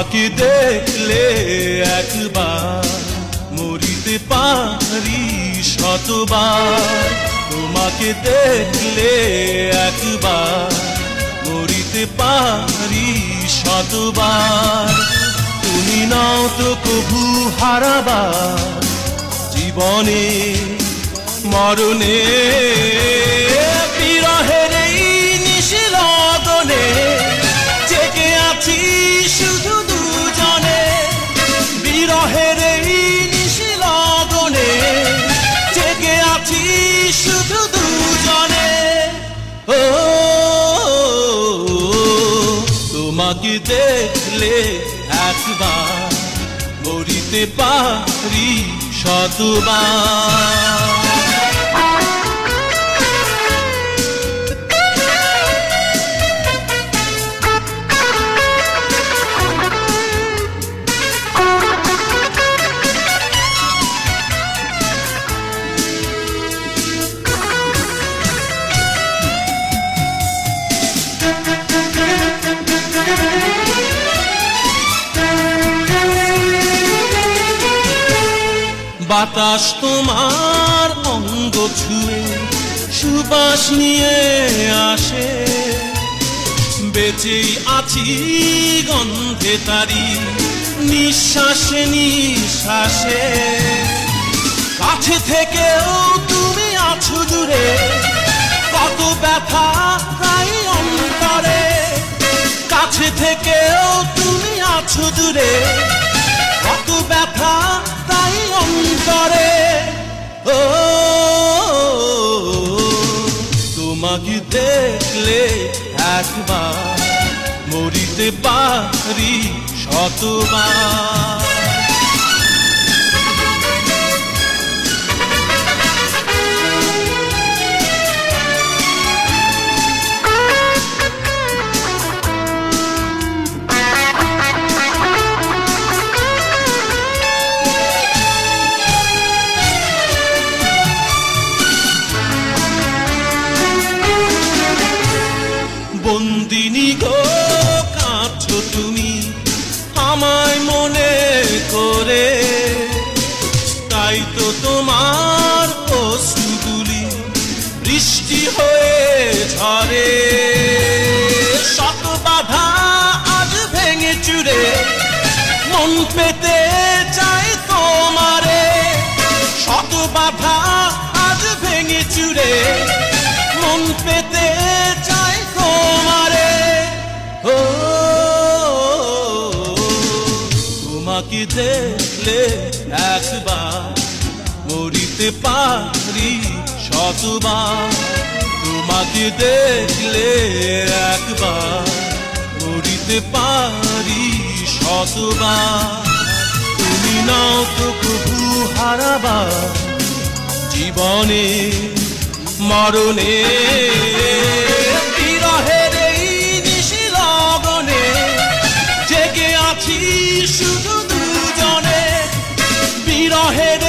তোমাকে দেখলে একবার মরিতে পারি শতবার। তোমাকে দেখলে একবার মরিতে পারি শতবার। তুমি নাও তো কভু হারাবার জীবনে মরণে। বিরহের এই নিশিলগনে জেগে আছি শুধু দুজনে। বিরহের এই নিশিলগনে জেগে আছি শুধু দুজনে। ও তোমাকে দেখলে একবার মরিতে পারি শতবার। বাতাস তোমার অঙ্গ ছুঁয়ে সুবাস নিয়ে আসে। বেঁচেই আছি গন্ধে তারি নিঃশ্বাসে নিঃশ্বাসে। কাছে থেকেও তুমি আছো দূরে, কত ব্যথা তাই অন্তরে। কাছে থেকেও তুমি আছো দূরে, কত ব্যথা তাই অন্তরে। ও তোমাকে দেখলে একবার মরিতে পারি শতবার। বন্দিনী গো কাঁদছো তুমি আমায় মনে করে। তাই তো তোমার অশ্রুগুলি বৃষ্টি হয়ে ঝরে। শত বাধা আজ ভেঙে চুরে মন পেতে চাই তোমারে। শত বাধা আজ ভেঙে চুরে মন পেতে চাই তোমারে। ও তোমাকে দেখলে একবার মরিতে পারি শতবার। তোমাকে দেখলে একবার মরিতে পারি শতবার। তুমি নাও তো কভু হারাবার জীবনে মরণে। বিরহের এই নিশিলগনে জেগে আছি শুধু দুজনে। বিরহের